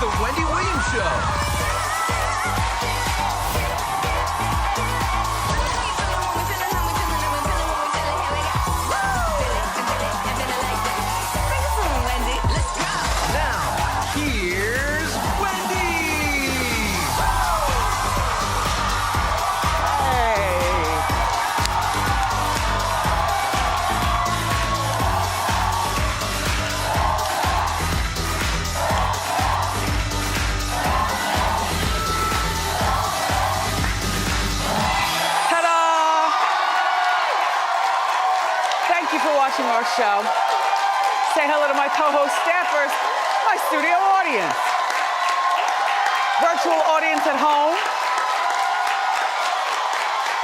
The Wendy Williams Show. Our show. Say hello to my co-host staffers, my studio audience, virtual audience at home.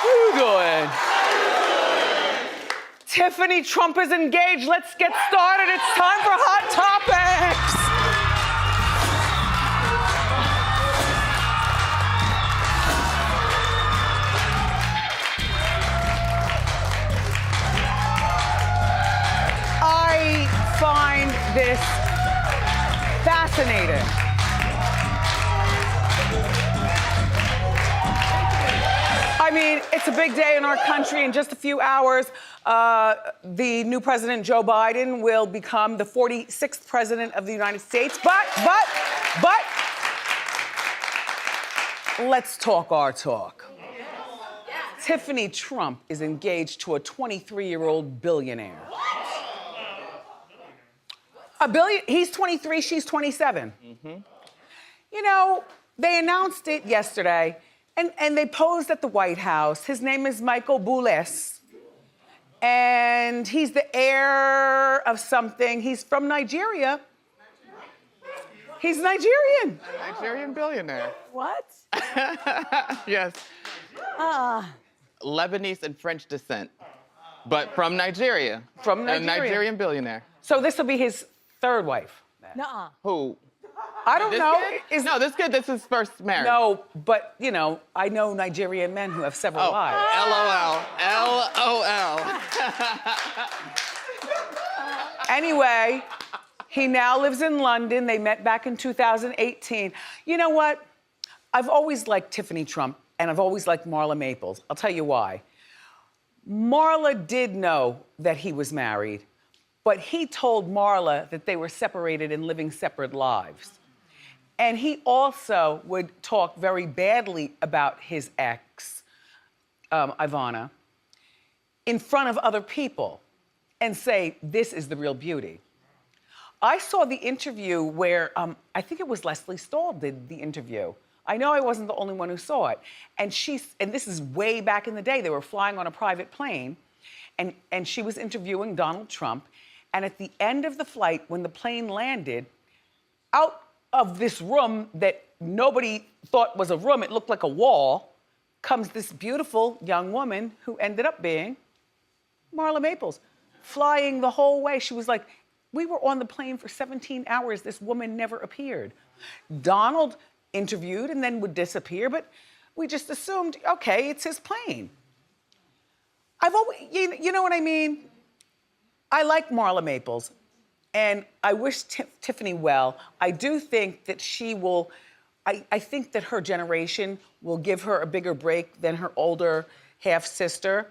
What are you doing? Tiffany Trump is engaged. Let's get started. It's time for Hot Topics. Find this fascinating. I mean, it's a big day in our country. In just a few hours, the new president, Joe Biden, will become the 46th president of the United States. But, let's talk our talk. Tiffany Trump is engaged to a 23-year-old billionaire. He's 23, she's 27. Mm-hmm. You know, they announced it yesterday, and they posed at the White House. His name is Michael Boulos, and he's the heir of something. He's from Nigeria. He's Nigerian. A Nigerian billionaire. What? Yes. Lebanese and French descent, but from Nigeria. From Nigeria. A Nigerian billionaire. So this will be his third wife. Nuh-uh. Who? I don't know. No, this kid, this is his first marriage. No, but, you know, I know Nigerian men who have several wives. LOL. Anyway, he now lives in London. They met back in 2018. You know what? I've always liked Tiffany Trump, and I've always liked Marla Maples. I'll tell you why. Marla did know that he was married, but he told Marla that they were separated and living separate lives. And he also would talk very badly about his ex, Ivana, in front of other people and say, this is the real beauty. I saw the interview where, I think it was Leslie Stahl did the interview. I know I wasn't the only one who saw it. And this is way back in the day, they were flying on a private plane, and she was interviewing Donald Trump. And at the end of the flight, when the plane landed, out of this room that nobody thought was a room, it looked like a wall, comes this beautiful young woman who ended up being Marla Maples, flying the whole way. She was like, we were on the plane for 17 hours. This woman never appeared. Donald interviewed and then would disappear, but we just assumed, okay, it's his plane. I've always, you know what I mean? I like Marla Maples, and I wish Tiffany well. I do think that she will, I think that her generation will give her a bigger break than her older half-sister,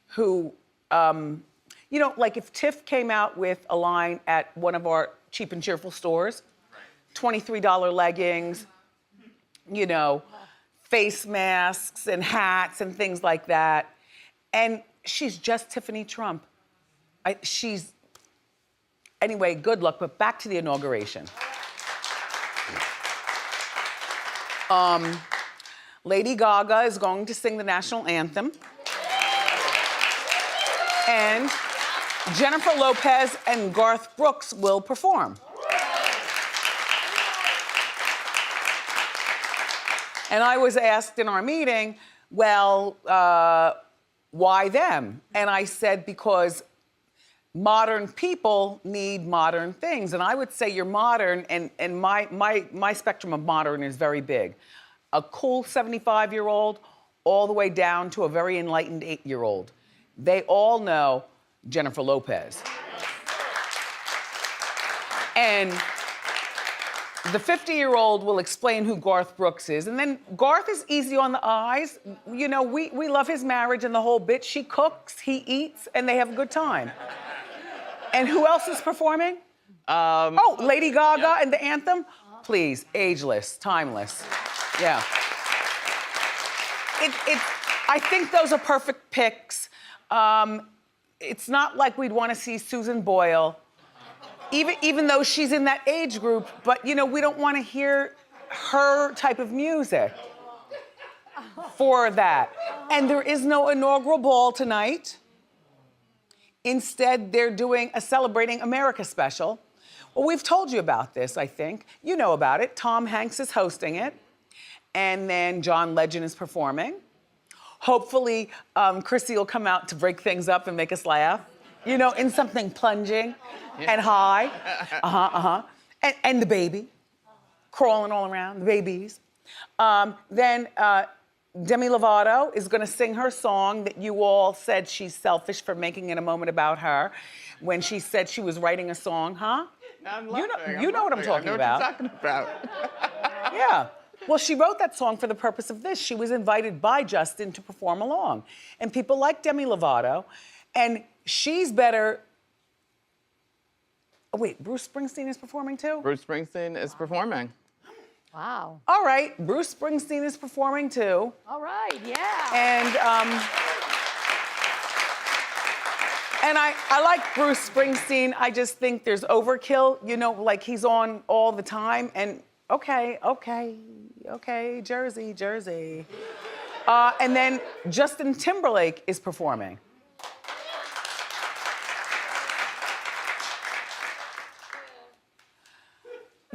who, you know, like if Tiff came out with a line at one of our cheap and cheerful stores, $23 leggings, you know, face masks and hats and things like that, and she's just Tiffany Trump. Anyway, good luck, but back to the inauguration. Lady Gaga is going to sing the national anthem. And Jennifer Lopez and Garth Brooks will perform. And I was asked in our meeting, well, why them? And I said, because modern people need modern things. And I would say you're modern, and my spectrum of modern is very big. A cool 75-year-old all the way down to a very enlightened 8-year-old. They all know Jennifer Lopez. And The 50-year-old will explain who Garth Brooks is. And then Garth is easy on the eyes. You know, we love his marriage and the whole bit. She cooks, he eats, and they have a good time. And who else is performing? Oh, Lady Gaga and the anthem? Please, ageless, timeless. Yeah. I think those are perfect picks. It's not like we'd want to see Susan Boyle, even though she's in that age group, but you know, we don't want to hear her type of music for that. And there is no inaugural ball tonight. Instead, they're doing a Celebrating America special. Well, we've told you about this, I think. You know about it. Tom Hanks is hosting it. And then John Legend is performing. Hopefully, Chrissy will come out to break things up and make us laugh. You know, in something plunging and high. And the baby, crawling all around, the babies. Then Demi Lovato is gonna sing her song that you all said she's selfish for making it a moment about her when she said she was writing a song, huh? I'm You know what I'm talking about. I know what you're talking about. Yeah. Well, she wrote that song for the purpose of this. She was invited by Justin to perform along. And people like Demi Lovato. And she's better. Oh, wait, Bruce Springsteen is performing too? Bruce Springsteen is performing. Wow. All right, Bruce Springsteen is performing too. All right, yeah. And I like Bruce Springsteen. I just think there's overkill, you know, like he's on all the time. And okay, Jersey. And then Justin Timberlake is performing.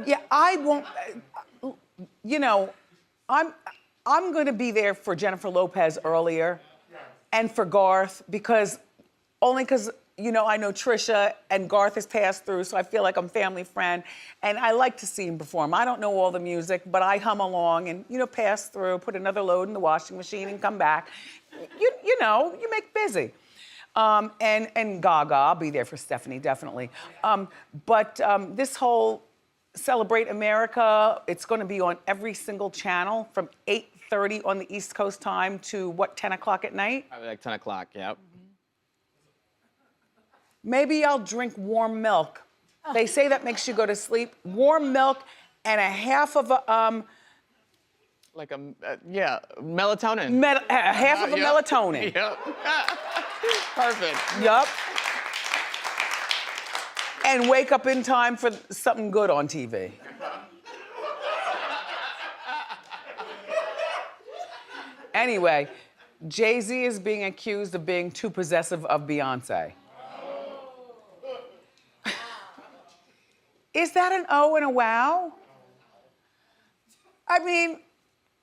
Yeah, I won't, you know, I'm gonna be there for Jennifer Lopez earlier and for Garth because, you know, I know Trisha and Garth has passed through, so I feel like I'm family friend, and I like to see him perform. I don't know all the music, but I hum along and, you know, pass through, put another load in the washing machine and come back. You know, you make busy. And Gaga, I'll be there for Stephanie, definitely. But this whole Celebrate America, it's gonna be on every single channel from 8:30 on the East Coast time to what, 10 o'clock at night? Probably like 10 o'clock, yep. Maybe I'll drink warm milk. They say that makes you go to sleep. Warm milk and a half of a, Like a, yeah, melatonin. half of a melatonin. Yep. Perfect. Yup. And wake up in time for something good on TV. Anyway, Jay-Z is being accused of being too possessive of Beyonce. Is that an O and a wow? I mean,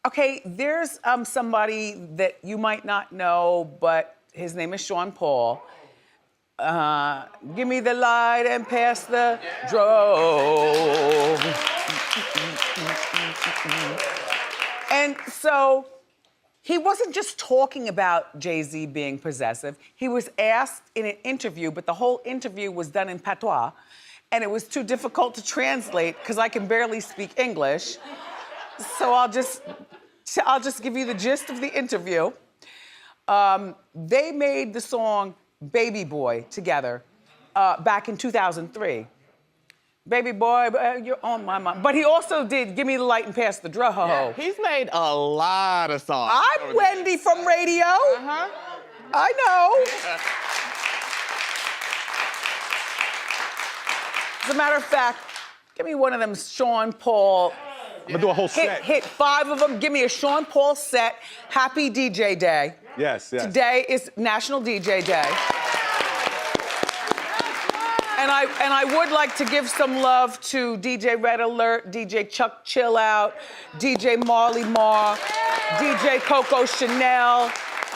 okay, there's somebody that you might not know, but his name is Sean Paul. Give me the light and pass the drove. And so he wasn't just talking about Jay-Z being possessive. He was asked in an interview, but the whole interview was done in patois, and it was too difficult to translate because I can barely speak English. So I'll just give you the gist of the interview. They made the song Baby Boy together back in 2003. Baby boy, you're on my mind. But he also did Give Me the Light and Pass the Dro. Yeah, he's made a lot of songs. I'm Wendy from radio. I know. As a matter of fact, give me one of them Sean Paul. I'm gonna do a whole set. Hit 5 of them. Give me a Sean Paul set. Happy DJ Day. Yes. Today is National DJ Day. And I would like to give some love to DJ Red Alert, DJ Chuck Chill Out, DJ Marley Marr, DJ Coco Chanel,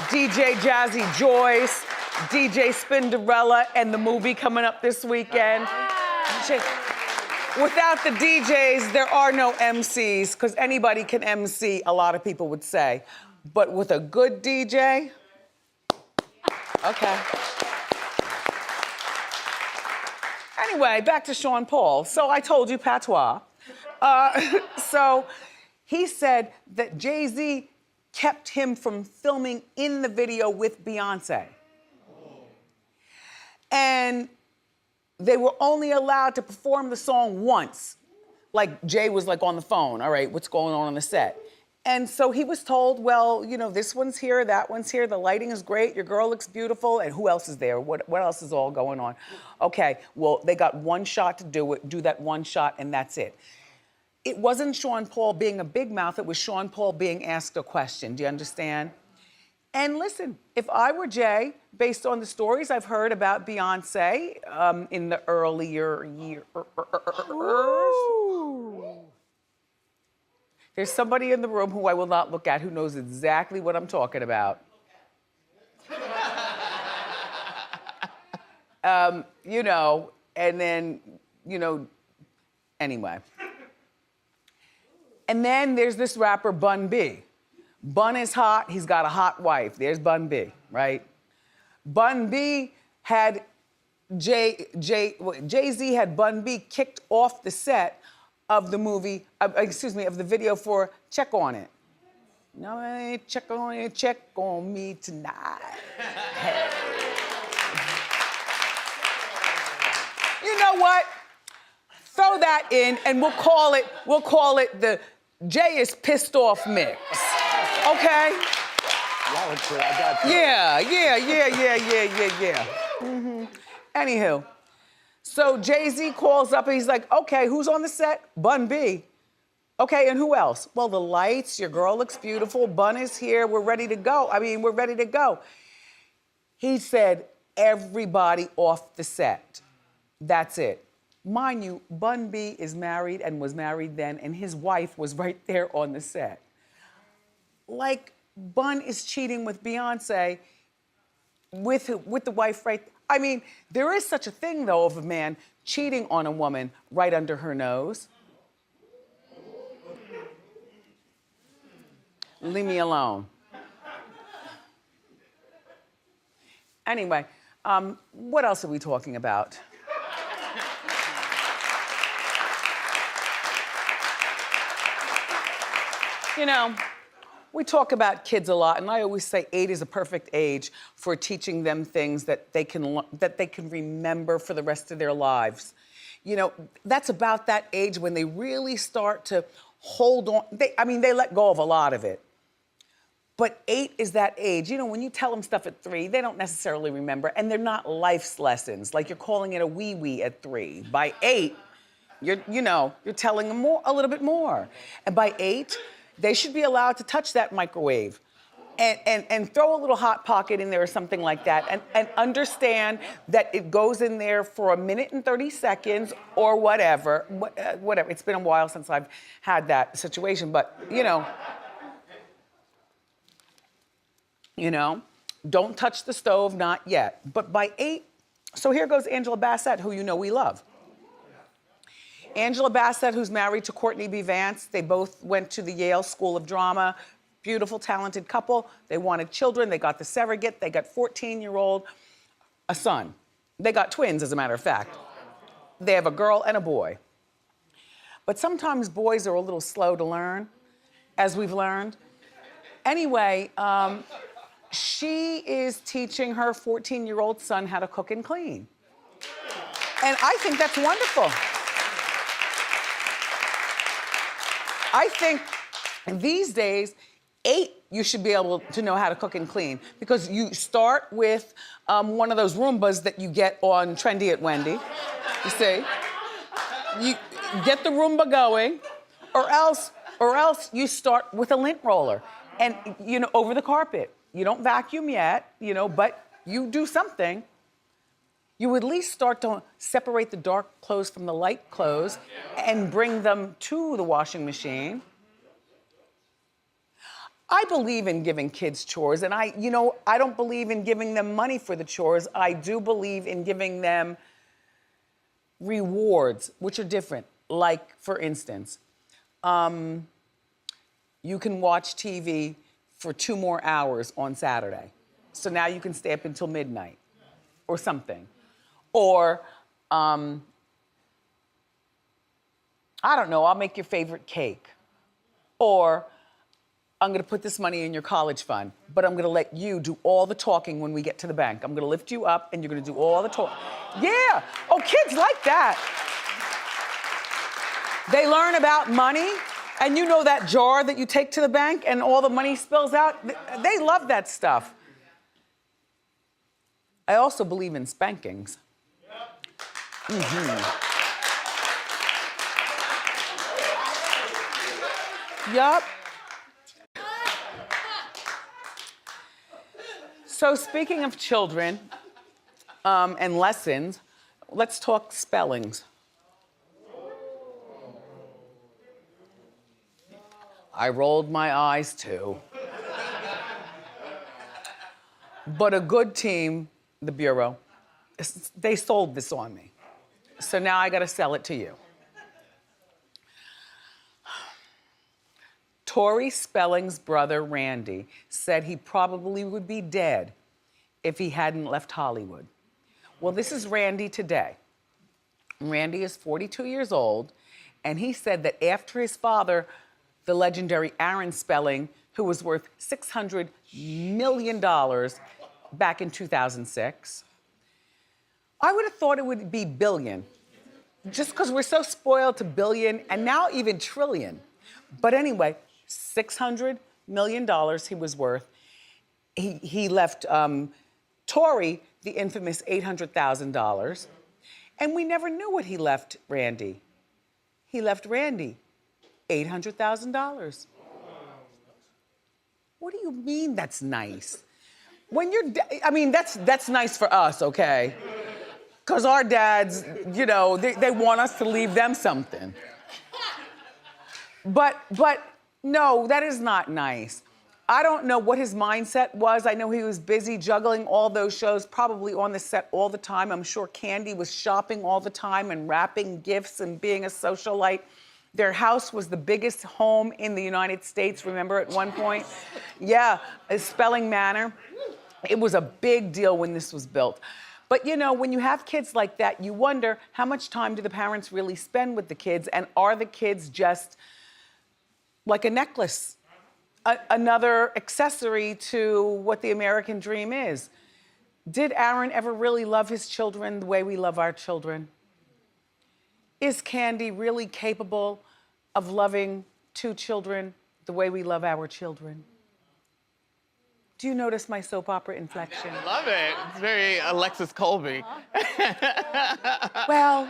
DJ Jazzy Joyce, DJ Spinderella, and the movie coming up this weekend. Without the DJs, there are no MCs, because anybody can MC, a lot of people would say. But with a good DJ, okay. Anyway, back to Sean Paul. So I told you patois. So he said that Jay-Z kept him from filming in the video with Beyonce. And they were only allowed to perform the song once. Like Jay was like on the phone, all right, what's going on the set? And so he was told, well, you know, this one's here, that one's here, the lighting is great, your girl looks beautiful, and who else is there? What else is all going on? Okay, well, they got one shot to do it, do that one shot, and that's it. It wasn't Sean Paul being a big mouth, it was Sean Paul being asked a question, do you understand? And listen, if I were Jay, based on the stories I've heard about Beyonce in the earlier years, there's somebody in the room who I will not look at who knows exactly what I'm talking about. You know, and then, you know, anyway. And then there's this rapper, Bun B. Bun is hot, he's got a hot wife. There's Bun B, right? Bun B had Jay-Z had Bun B kicked off the set of the movie, of the video for Check On It. No, check on it, check on me tonight. Hey. You know what? Throw that in and we'll call it the Jay is pissed off mix. Okay? I got you. Yeah. Anywho. So Jay-Z calls up and he's like, okay, who's on the set? Bun B. Okay, and who else? Well, the lights, your girl looks beautiful, Bun is here, we're ready to go. We're ready to go. He said, everybody off the set. That's it. Mind you, Bun B is married and was married then, and his wife was right there on the set. Like, Bun is cheating with Beyonce with the wife right. I mean, there is such a thing, though, of a man cheating on a woman right under her nose. Leave me alone. Anyway, what else are we talking about? You know, we talk about kids a lot, and I always say 8 is a perfect age for teaching them things that they can remember for the rest of their lives. You know, that's about that age when they really start to hold on. They let go of a lot of it. But 8 is that age. You know, when you tell them stuff at 3, they don't necessarily remember, and they're not life's lessons. Like you're calling it a wee-wee at 3. By 8, you're telling them a little bit more. And by 8, they should be allowed to touch that microwave and throw a little Hot Pocket in there or something like that and understand that it goes in there for 1 minute and 30 seconds or whatever. Whatever. It's been a while since I've had that situation, but you know, don't touch the stove, not yet. But by 8, so here goes Angela Bassett, who you know we love. Angela Bassett, who's married to Courtney B. Vance. They both went to the Yale School of Drama. Beautiful, talented couple. They wanted children. They got the surrogate. They got 14-year-old, a son. They got twins, as a matter of fact. They have a girl and a boy. But sometimes boys are a little slow to learn, as we've learned. Anyway, she is teaching her 14-year-old son how to cook and clean. And I think that's wonderful. I think these days, 8, you should be able to know how to cook and clean because you start with one of those Roombas that you get on Trendy at Wendy. You see? You get the Roomba going, or else you start with a lint roller and, you know, over the carpet. You don't vacuum yet, you know, but you do something. You at least start to separate the dark clothes from the light clothes and bring them to the washing machine. I believe in giving kids chores, and I don't believe in giving them money for the chores. I do believe in giving them rewards, which are different. Like, for instance, you can watch TV for 2 more hours on Saturday. So now you can stay up until midnight or something. Or I don't know, I'll make your favorite cake. Or I'm gonna put this money in your college fund, but I'm gonna let you do all the talking when we get to the bank. I'm gonna lift you up and you're gonna do all the talk. Yeah, oh, kids like that. They learn about money, and you know that jar that you take to the bank and all the money spills out? They love that stuff. I also believe in spankings. Yup. So speaking of children and lessons, let's talk spellings. I rolled my eyes too. But a good team, the Bureau, they sold this on me. So now I gotta sell it to you. Tori Spelling's brother, Randy, said he probably would be dead if he hadn't left Hollywood. Well, this is Randy today. Randy is 42 years old, and he said that after his father, the legendary Aaron Spelling, who was worth $600 million back in 2006, I would have thought it would be billion, just because we're so spoiled to billion and now even trillion. But anyway, $600 million he was worth. He left Tori the infamous $800,000. And we never knew what he left Randy. He left Randy $800,000. What do you mean that's nice? When I mean, that's nice for us, okay? Because our dads, you know, they want us to leave them something. But no, that is not nice. I don't know what his mindset was. I know he was busy juggling all those shows, probably on the set all the time. I'm sure Candy was shopping all the time and wrapping gifts and being a socialite. Their house was the biggest home in the United States, remember, at one point? Yeah, Spelling Manor. It was a big deal when this was built. But you know, when you have kids like that, you wonder how much time do the parents really spend with the kids, and are the kids just like a necklace, another accessory to what the American dream is? Did Aaron ever really love his children the way we love our children? Is Candy really capable of loving two children the way we love our children? Do you notice my soap opera inflection? I love it. It's very Alexis Colby. Well,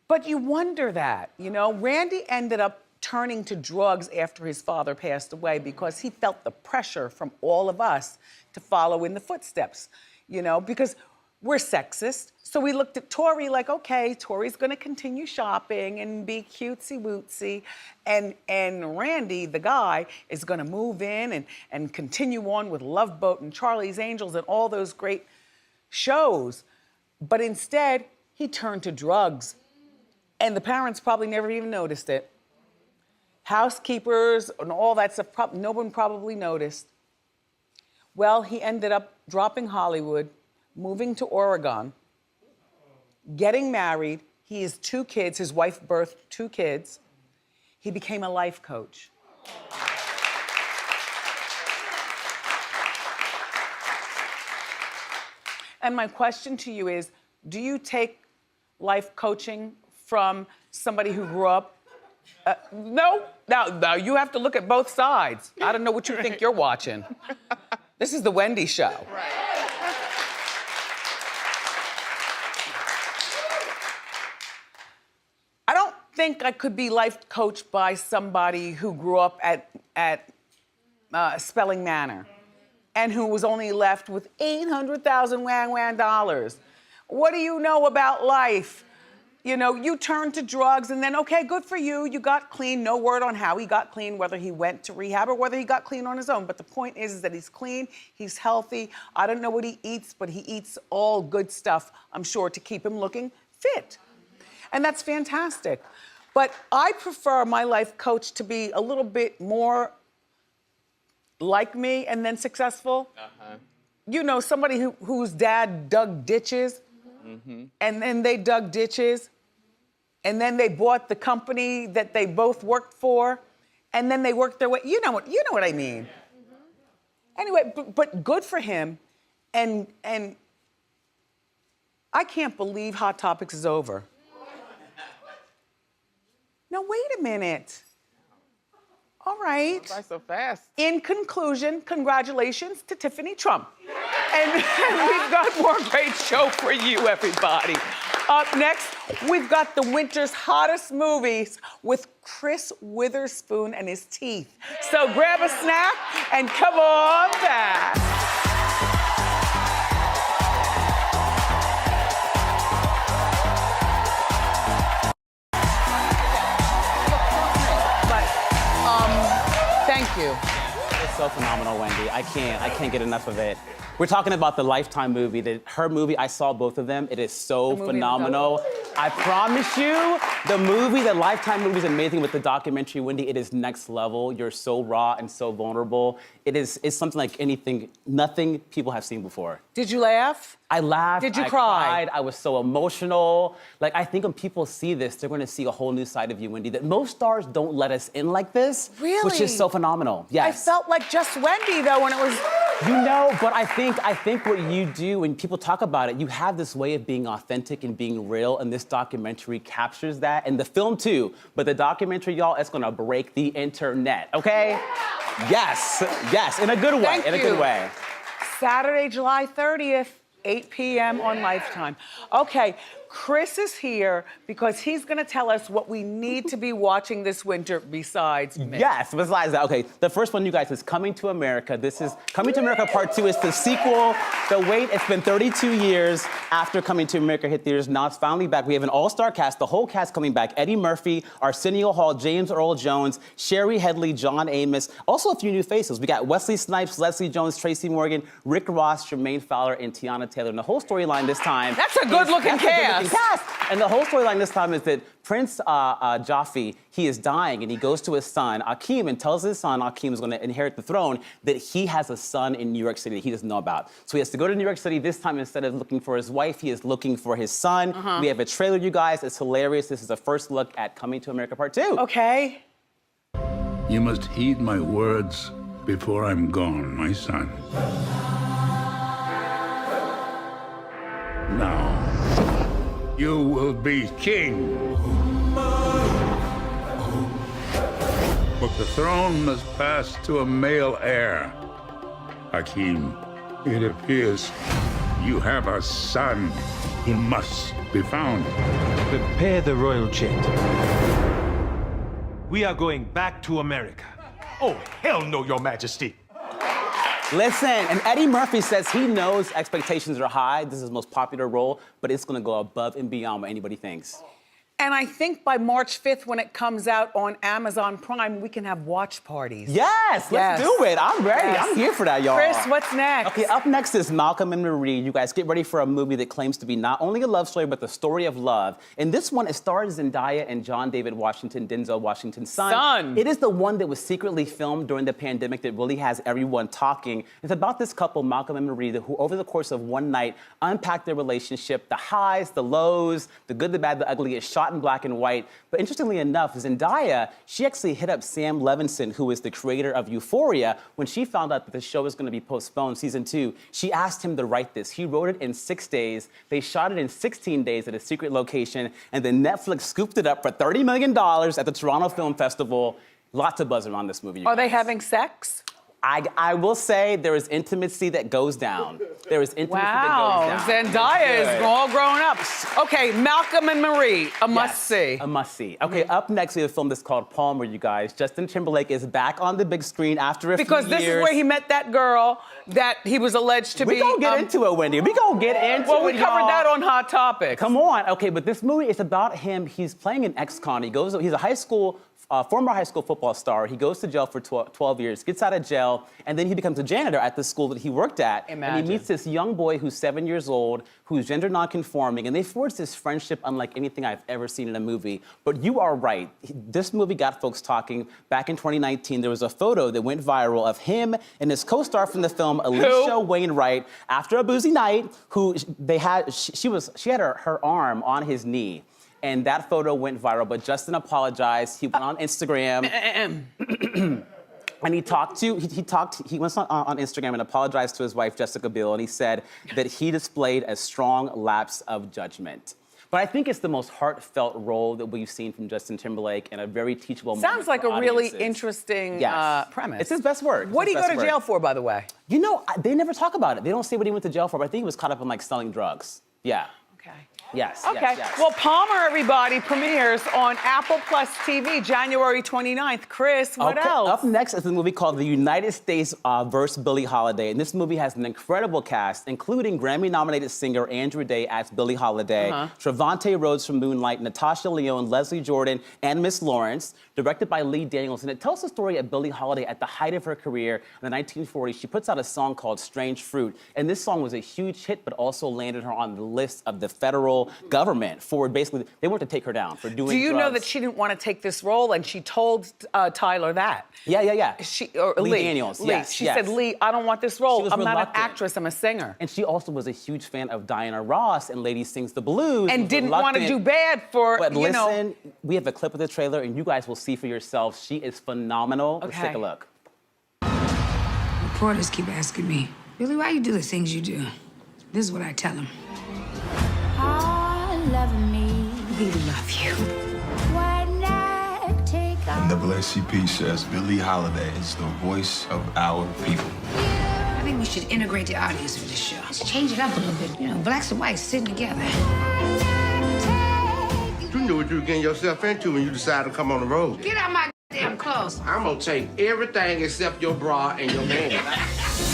but you wonder that, you know? Randy ended up turning to drugs after his father passed away because he felt the pressure from all of us to follow in the footsteps, you know, because we're sexist. So we looked at Tori like, okay, Tori's gonna continue shopping and be cutesy wootsy. And Randy, the guy, is gonna move in and continue on with Love Boat and Charlie's Angels and all those great shows. But instead, he turned to drugs. And the parents probably never even noticed it. Housekeepers and all that stuff, no one probably noticed. Well, he ended up dropping Hollywood, moving to Oregon, getting married. He has 2 kids. His wife birthed 2 kids. He became a life coach. And my question to you is, do you take life coaching from somebody who grew up? No, now you have to look at both sides. I don't know what you think you're watching. This is the Wendy show. Right. I don't think I could be life coached by somebody who grew up at Spelling Manor and who was only left with $800,000 dollars. What do you know about life? You know, you turned to drugs and then, okay, good for you. You got clean. No word on how he got clean, whether he went to rehab or whether he got clean on his own. But the point is that he's clean, he's healthy. I don't know what he eats, but he eats all good stuff, I'm sure, to keep him looking fit. And that's fantastic. But I prefer my life coach to be a little bit more like me and then successful. You know, somebody whose dad dug ditches and then they dug ditches and then they bought the company that they both worked for, and then they worked their way. You know what I mean. Anyway, but good for him, and I can't believe Hot Topics is over. No, wait a minute. All right. Why so fast? In conclusion, congratulations to Tiffany Trump. And we've got more great show for you, everybody. Up next, we've got the winter's hottest movies with Chris Witherspoon and his teeth. So grab a snack and come on back. Thank you. It's so phenomenal, Wendy. I can't get enough of it. We're talking about the Lifetime movie. Her movie, I saw both of them. It is so phenomenal. I promise you, the Lifetime movie is amazing with the documentary, Wendy. It is next level. You're so raw and so vulnerable. It's something like nothing people have seen before. Did you laugh? I laughed. Did you I cry? Cried. I was so emotional. Like, I think when people see this, they're gonna see a whole new side of you, Wendy, that most stars don't let us in like this. Really? Which is so phenomenal. Yes. I felt like just Wendy, though, when it was... You know, but I think what you do, when people talk about it, you have this way of being authentic and being real, and this documentary captures that, and the film too. But the documentary, y'all, it's gonna break the internet, okay? Yes, in a good way, Thank a you. good way. Saturday, July 30th, 8 p.m. on Lifetime. Okay, Chris is here because he's gonna tell us what we need to be watching this winter besides me. Yes, besides that, okay, the first one, you guys, is Coming to America. This is Coming to America Part 2. It's the sequel. It's been 32 years after Coming to America hit theaters. Now it's finally back. We have an all-star cast, the whole cast coming back. Eddie Murphy, Arsenio Hall, James Earl Jones, Sherry Headley, John Amos. Also a few new faces. We got Wesley Snipes, Leslie Jones, Tracy Morgan, Rick Ross, Jermaine Fowler, and Tiana Taylor. And the whole storyline this time... That's a good-looking cast. And the whole storyline this time is that Prince Jaffe, he is dying, and he goes to his son, Akeem, and tells his son, Akeem is gonna inherit the throne, that he has a son in New York City that he doesn't know about. So he has to go to New York City. This time, instead of looking for his wife, he is looking for his son. We have a trailer, you guys. It's hilarious. This is a first look at Coming to America Part 2. Okay. You must heed my words before I'm gone, my son. Now, you will be king. But the throne must pass to a male heir. Hakeem, it appears you have a son. He must be found. Prepare the royal jet. We are going back to America. Oh, hell no, Your Majesty. Listen, and Eddie Murphy says he knows expectations are high. This is his most popular role, but it's gonna go above and beyond what anybody thinks. And I think by March 5th, when it comes out on Amazon Prime, we can have watch parties. Yes, let's do it. I'm ready. Yes. I'm here for that, y'all. Chris, what's next? Okay, up next is Malcolm and Marie. You guys get ready for a movie that claims to be not only a love story, but the story of love. In this one, it stars Zendaya and John David Washington, Denzel Washington's son. It is the one that was secretly filmed during the pandemic that really has everyone talking. It's about this couple, Malcolm and Marie, who over the course of one night unpacked their relationship, the highs, the lows, the good, the bad, the ugly. It's shot in black and white. But interestingly enough, Zendaya, she actually hit up Sam Levinson, who is the creator of Euphoria, when she found out that the show was going to be postponed, season 2. She asked him to write this. He wrote it in 6 days. They shot it in 16 days at a secret location, and then Netflix scooped it up for $30 million at the Toronto Film Festival. Lots of buzz around this movie. Are they having sex? I will say there is intimacy that goes down. There is intimacy that goes down. Zendaya is all grown up. Okay, Malcolm and Marie, a must-see. A must-see. Okay, up next we have a film that's called Palmer, you guys. Justin Timberlake is back on the big screen after a few years. Because this is where he met that girl that he was alleged to be. We gonna get into it, Wendy. We gonna get into it, Well, we covered that on Hot Topics. Come on. Okay, but this movie is about him. He's playing an ex-con. He's a former high school football star. He goes to jail for 12 years, gets out of jail, and then he becomes a janitor at the school that he worked at. Imagine. And he meets this young boy who's 7 years old, who's gender non-conforming, and they forge this friendship unlike anything I've ever seen in a movie. But you are right. This movie got folks talking. Back in 2019, there was a photo that went viral of him and his co-star from the film, Alicia Wainwright, after a boozy night, she had her arm on his knee. And that photo went viral, but Justin apologized. He went on Instagram. And he went on Instagram and apologized to his wife, Jessica Biel, and he said that he displayed a strong lapse of judgment. But I think it's the most heartfelt role that we've seen from Justin Timberlake and a very teachable moment. Sounds like a really interesting premise. It's his best work. What did he go to jail for, by the way? You know, they never talk about it. They don't say what he went to jail for, but I think he was caught up in like selling drugs. Yeah. Okay. Yes. Okay. Yes, yes. Well, Palmer, everybody, premieres on Apple Plus TV January 29th. Chris, what else? Up next is a movie called The United States vs. Billie Holiday. And this movie has an incredible cast, including Grammy-nominated singer Andrew Day as Billie Holiday, Trevante Rhodes from Moonlight, Natasha Lyonne, Leslie Jordan, and Miss Lawrence, directed by Lee Daniels. And it tells the story of Billie Holiday at the height of her career in the 1940s. She puts out a song called Strange Fruit. And this song was a huge hit, but also landed her on the list of the federal government for basically, they wanted to take her down for doing drugs. Do you know that she didn't want to take this role and she told Tyler that? Yeah. Lee Daniels, Lee. yes. She said, Lee, I don't want this role. I'm not an actress, I'm a singer. And she also was a huge fan of Diana Ross and Lady Sings the Blues. And didn't want to do bad for, but listen, we have a clip of the trailer and you guys will see for yourselves. She is phenomenal. Let's take a look. Reporters keep asking me, Billie, why you do the things you do? This is what I tell them. We love you. NAACP says Billie Holiday is the voice of our people. I think we should integrate the audience with this show. Let's change it up a little bit. You know, blacks and whites sitting together. You knew what you were getting yourself into when you decided to come on the road. Get out my damn clothes. I'm gonna take everything except your bra and your pants.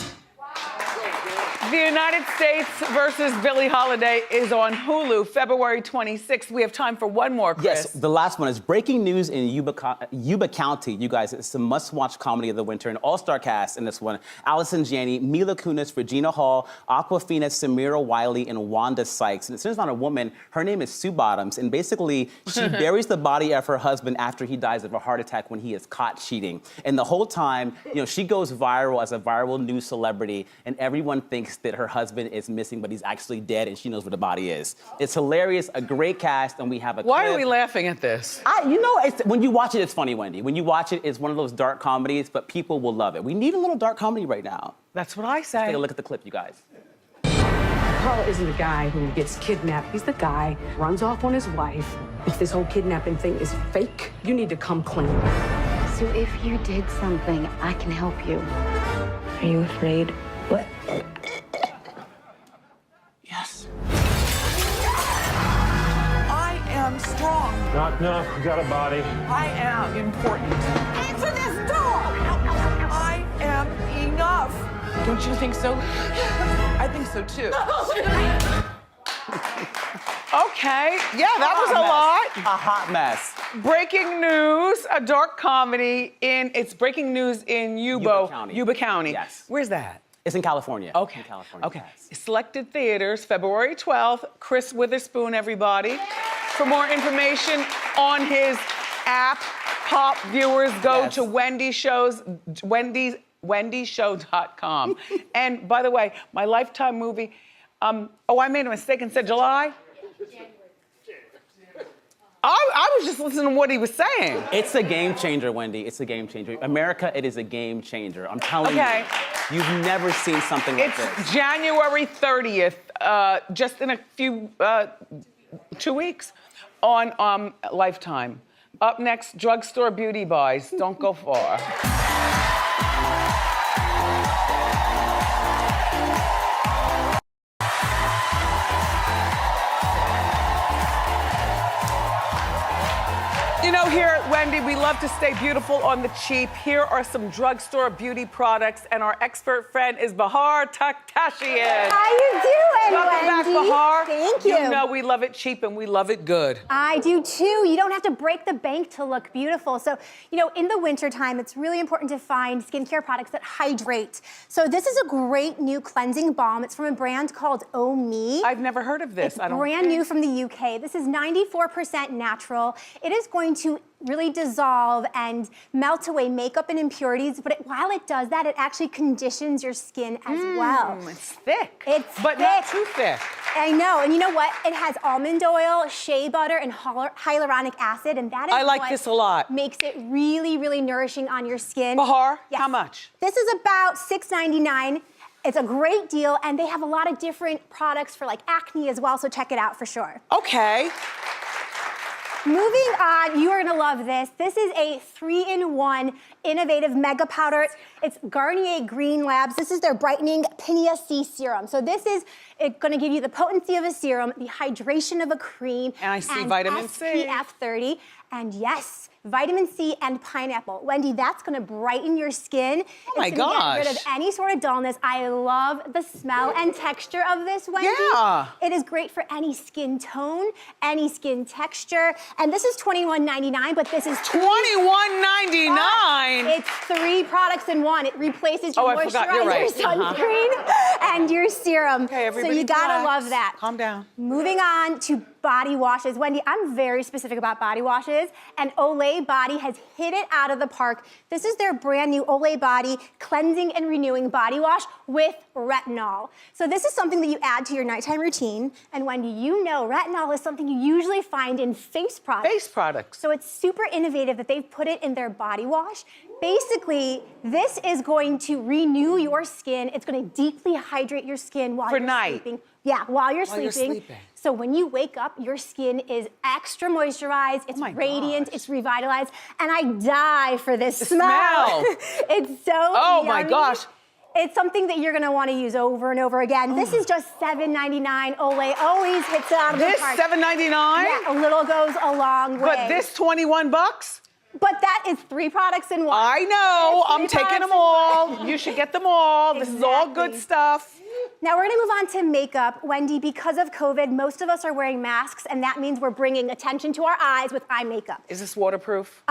The United States versus Billie Holiday is on Hulu, February 26th. We have time for one more, Chris. Yes, the last one is breaking news in Yuba County. You guys, it's a must-watch comedy of the winter. An all-star cast in this one. Allison Janney, Mila Kunis, Regina Hall, Aquafina, Samira Wiley, and Wanda Sykes. And it centers on a woman, her name is Sue Bottoms, and basically she buries the body of her husband after he dies of a heart attack when he is caught cheating. And the whole time, you know, she goes viral as a viral news celebrity, and everyone thinks that her husband is missing, but he's actually dead, and she knows where the body is. It's hilarious, a great cast, and we have a Why clip. are we laughing at this? You know, when you watch it, it's funny, Wendy. When you watch it, it's one of those dark comedies, but people will love it. We need a little dark comedy right now. That's what I say. Let's take a look at the clip, you guys. Carl isn't the guy who gets kidnapped. He's the guy who runs off on his wife. If this whole kidnapping thing is fake, you need to come clean. So if you did something, I can help you. Are you afraid? What? Yes. I am strong. Knock, knock, we got a body. I am important. Answer this door! I am enough. Don't you think so? I think so too. Okay, yeah, that was a lot. A hot mess. Breaking news, a dark comedy it's breaking news in Yuba County. Yes. Where's that? It's in California. Okay. In California. Okay. Selected theaters, February 12th. Chris Witherspoon, everybody. For more information on his app, Pop viewers go to wendyshow.com. And by the way, my Lifetime movie, I made a mistake and said July. I was just listening to what he was saying. It's a game changer, Wendy. It's a game changer. America, it is a game changer. I'm telling you, you've never seen something like this. It's January 30th, just in a few, 2 weeks on Lifetime. Up next, Drugstore Beauty buys. Don't go far. You know, here at Wendy, we love to stay beautiful on the cheap. Here are some drugstore beauty products, and our expert friend is Bahar Takhtechian. How you doing, Welcome back, Wendy? Bahar. Thank you. You know we love it cheap and we love it good. I do too. You don't have to break the bank to look beautiful. So, you know, in the wintertime, it's really important to find skincare products that hydrate. So this is a great new cleansing balm. It's from a brand called Oh Me. I've never heard of this. It's brand new from the UK. This is 94% natural. It is going to really dissolve and melt away makeup and impurities, but while it does that, it actually conditions your skin as well. It's thick. But not too thick. I know, and you know what? It has almond oil, shea butter, and hyaluronic acid, and that is I like this a lot. Makes it really, really nourishing on your skin. Bahar, Yes. how much? This is about $6.99. It's a great deal, and they have a lot of different products for like acne as well, so check it out for sure. Okay. Moving on, you are gonna love this. This is a 3-in-1 innovative mega powder. It's Garnier Green Labs. This is their brightening Pinea C serum. So this is gonna give you the potency of a serum, the hydration of a cream, and I see vitamin C. SPF 30, and yes, vitamin C and pineapple. Wendy, that's gonna brighten your skin. Oh my It's gonna gosh. get rid of any sort of dullness. I love the smell and texture of this, Wendy. Yeah. It is great for any skin tone, any skin texture. And this is $21.99, but this is $21.99. It's 3 products in one. It replaces your I forgot. You're moisturizer, right. sunscreen, and your serum. Okay, everybody so you gotta relax. love that. Calm down. Moving on to body washes. Wendy, I'm very specific about body washes, and Olay Body has hit it out of the park. This is their brand new Olay Body Cleansing and Renewing Body Wash with retinol. So this is something that you add to your nighttime routine, and Wendy, you know retinol is something you usually find in face products. Face products. So it's super innovative that they've put it in their body wash. Basically, this is going to renew your skin. It's going to deeply hydrate your skin while you're sleeping. Yeah, while you're sleeping. So when you wake up, your skin is extra moisturized, it's radiant, it's revitalized, and I die for this smell. It's so Oh my yummy. gosh. It's something that you're gonna wanna use over and over again. This is just $7.99. Olay always hits it out of the park. This $7.99? Yeah, a little goes a long way. But this 21 bucks? But that is 3 products in one. I know, I'm It's 3 taking them products in all. You should get them all. This is all good stuff. Now we're gonna move on to makeup. Wendy, because of COVID, most of us are wearing masks, and that means we're bringing attention to our eyes with eye makeup. Is this waterproof?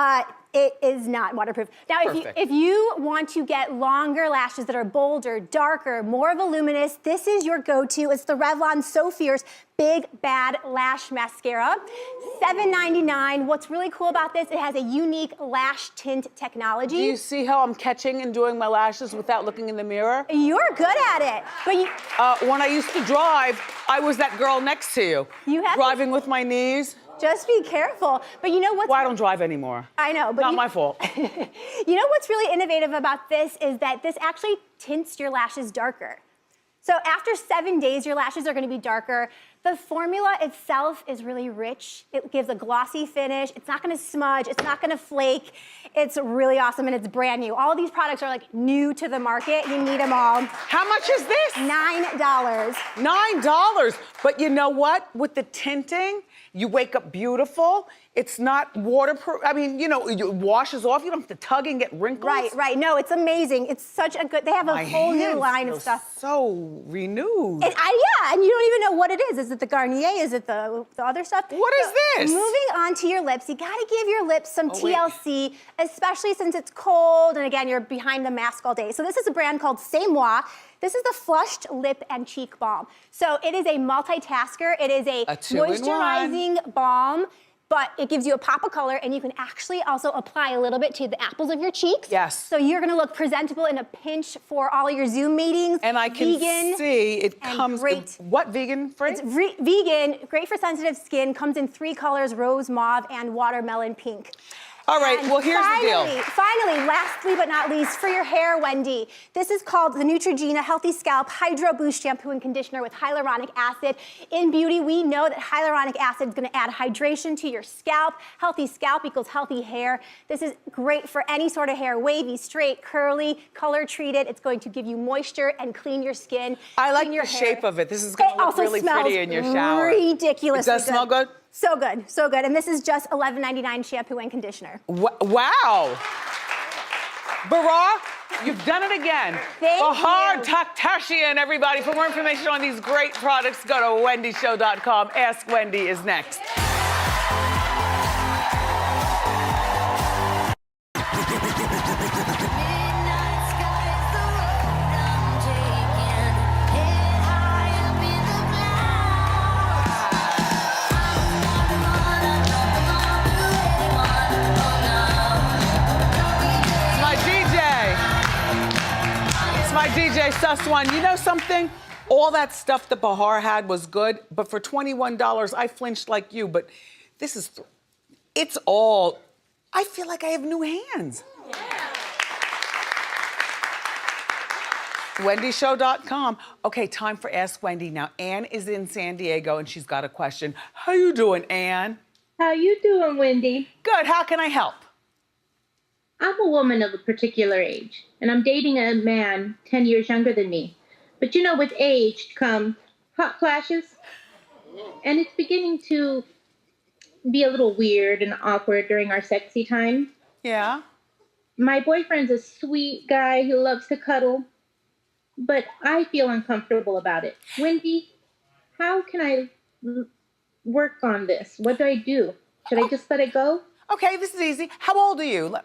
It is not waterproof. Now, if you want to get longer lashes that are bolder, darker, more voluminous, this is your go-to. It's the Revlon So Fierce Big Bad Lash Mascara. $7.99. What's really cool about this, it has a unique lash tint technology. Do you see how I'm catching and doing my lashes without looking in the mirror? You're good at it. But when I used to drive, I was that girl next to you. Driving with my knees. Just be careful. But you know what? Well, I don't drive anymore. I know, but not my fault. You know what's really innovative about this is that this actually tints your lashes darker. So after 7 days, your lashes are gonna be darker. The formula itself is really rich. It gives a glossy finish. It's not gonna smudge. It's not gonna flake. It's really awesome, and it's brand new. All of these products are like new to the market. You need them all. How much is this? $9. $9. But you know what? With the tinting, you wake up beautiful. It's not waterproof. I mean, you know, it washes off. You don't have to tug and get wrinkles. Right. No, it's amazing. It's such a good, they have a whole new line of stuff. So renewed. And and you don't even know what it is. Is it the Garnier? Is it the other stuff? What is this? Moving on to your lips, you gotta give your lips some TLC, especially since it's cold, and again, you're behind the mask all day. So this is a brand called C'est Moi. This is the Flushed Lip and Cheek Balm. So it is a multitasker. It is a moisturizing balm, but it gives you a pop of color, and you can actually also apply a little bit to the apples of your cheeks. Yes. So you're gonna look presentable in a pinch for all your Zoom meetings. And I can see it comes great. What vegan free? It's vegan, great for sensitive skin, comes in 3 colors, rose mauve and watermelon pink. All right, well, here's the deal. Finally, lastly but not least, for your hair, Wendy, this is called the Neutrogena Healthy Scalp Hydro Boost Shampoo and Conditioner with hyaluronic acid. In beauty, we know that hyaluronic acid is gonna add hydration to your scalp. Healthy scalp equals healthy hair. This is great for any sort of hair, wavy, straight, curly, color treated. It's going to give you moisture and clean your skin. I like the shape of it. This is gonna look really pretty in your shower. Ridiculous. It does smell good? So good, so good. And this is just $11.99 shampoo and conditioner. Wow. Bahar, you've done it again. Bahar Takhtechian, everybody. For more information on these great products, go to wendyshow.com. Ask Wendy is next. DJ Susswan, you know something? All that stuff that Bahar had was good, but for $21, I flinched like you, but this is, it's all, I feel like I have new hands. WendyShow.com. Okay, time for Ask Wendy. Now, Ann is in San Diego and she's got a question. How you doing, Ann? How you doing, Wendy? Good, how can I help? I'm a woman of a particular age, and I'm dating a man 10 years younger than me. But you know, with age come hot flashes, and it's beginning to be a little weird and awkward during our sexy time. Yeah? My boyfriend's a sweet guy who loves to cuddle, but I feel uncomfortable about it. Wendy, how can I work on this? What do I do? Should I just let it go? Okay, this is easy. How old are you,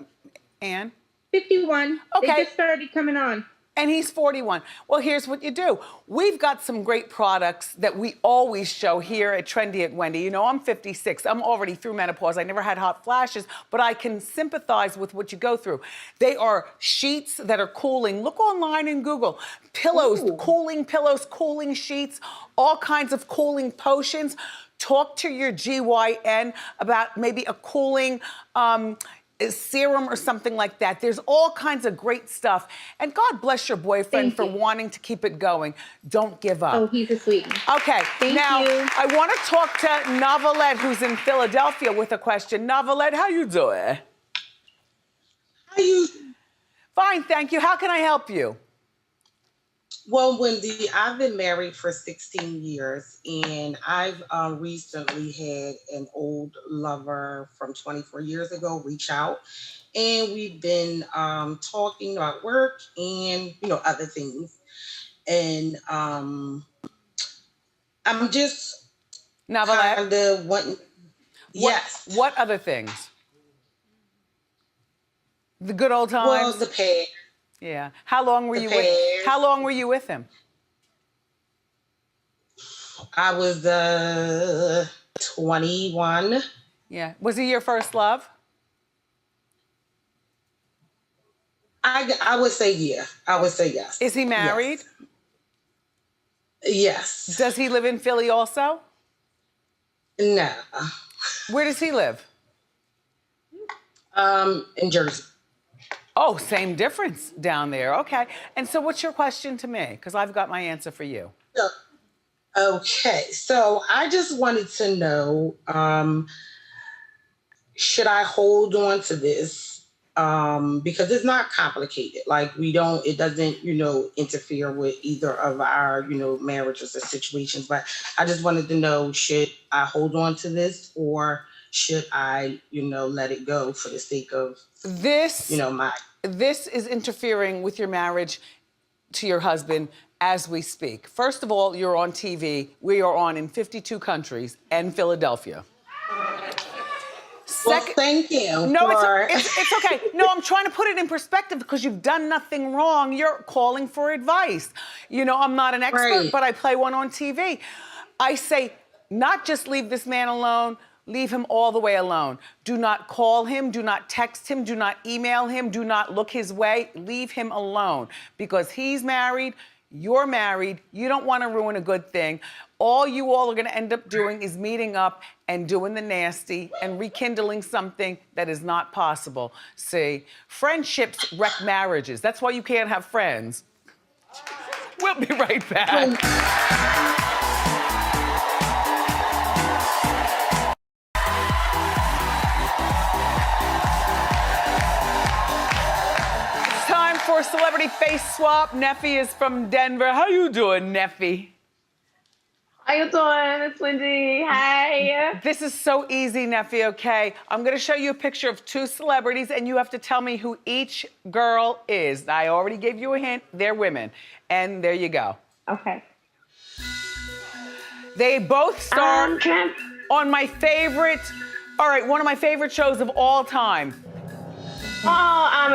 Ann? 51. Okay. They just started coming on. And he's 41. Well, here's what you do. We've got some great products that we always show here at Trendy at Wendy. You know, I'm 56. I'm already through menopause. I never had hot flashes, but I can sympathize with what you go through. They are sheets that are cooling. Look online and Google. Pillows, cooling pillows, cooling sheets, all kinds of cooling potions. Talk to your GYN about maybe a cooling serum or something like that. There's all kinds of great stuff. And God bless your boyfriend for wanting to keep it going. Don't give up. Oh, he's a sweetie. Okay, now I want to talk to Novelette, who's in Philadelphia, with a question. Novelette, how you doing? How you? Fine, thank you. How can I help you? Well, Wendy, I've been married for 16 years, and I've recently had an old lover from 24 years ago reach out, and we've been talking about work and, you know, other things. And I'm just Novelette? kind of wanting, yes. What other things? The good old times? Well, the past. Yeah. How long were you with him? I was 21. Yeah. Was he your first love? I would say yeah. I would say yes. Is he married? Yes. Does he live in Philly also? No. Where does he live? In Jersey. Oh, same difference down there. Okay. And so what's your question to me? Because I've got my answer for you. Okay. So I just wanted to know, should I hold on to this? Because it's not complicated. Like it doesn't, you know, interfere with either of our, you know, marriages or situations. But I just wanted to know, should I hold on to this, or should I, you know, let it go for the sake of this? You know, this is interfering with your marriage to your husband as we speak. First of all, you're on TV. We are on in 52 countries and Philadelphia. Well, thank you. No, it's okay. No, I'm trying to put it in perspective because you've done nothing wrong. You're calling for advice. You know, I'm not an expert, but I play one on TV. I say, not just leave this man alone, leave him all the way alone. Do not call him, do not text him, do not email him, do not look his way. Leave him alone because he's married, you're married, you don't want to ruin a good thing. All you all are going to end up doing is meeting up and doing the nasty and rekindling something that is not possible. See, friendships wreck marriages. That's why you can't have friends. We'll be right back. For celebrity face swap. Neffy is from Denver. How you doing, Neffy? How you doing? It's Wendy. Hi. This is so easy, Neffy, okay? I'm gonna show you a picture of two celebrities and you have to tell me who each girl is. I already gave you a hint. They're women. And there you go. Okay. They both star on my favorite, one of my favorite shows of all time.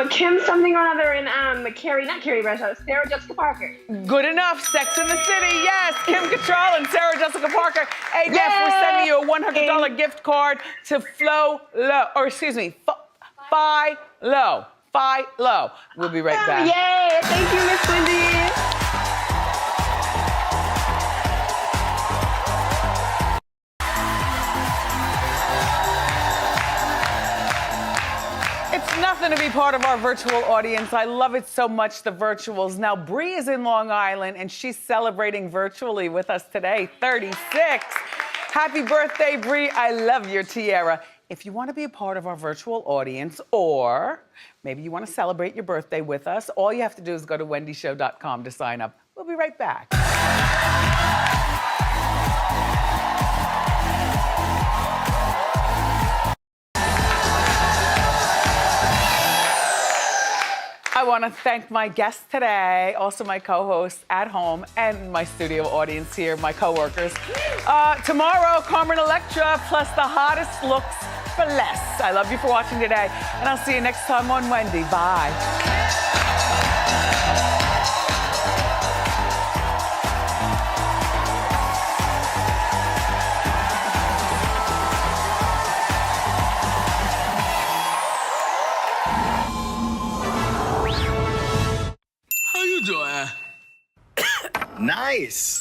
Kim something or other and not Carrie Bradshaw, Sarah Jessica Parker. Good enough. Sex in the City, yes. Kim Cattrall and Sarah Jessica Parker. Hey, Neff, we're sending you a $100 gift card to Flo Low, or excuse me, Fi Low. We'll be right back. Yay! Thank you, Miss Wendy. something to be part of our virtual audience. I love it so much, the virtuals. Now, Bree is in Long Island, and she's celebrating virtually with us today, 36. Happy birthday, Bree. I love your tiara. If you want to be a part of our virtual audience, or maybe you want to celebrate your birthday with us, all you have to do is go to wendyshow.com to sign up. We'll be right back. I want to thank my guests today, also my co-hosts at home and my studio audience here, my co-workers. Tomorrow, Carmen Electra plus the hottest looks for less. I love you for watching today, and I'll see you next time on Wendy. Bye. How you doing? Nice.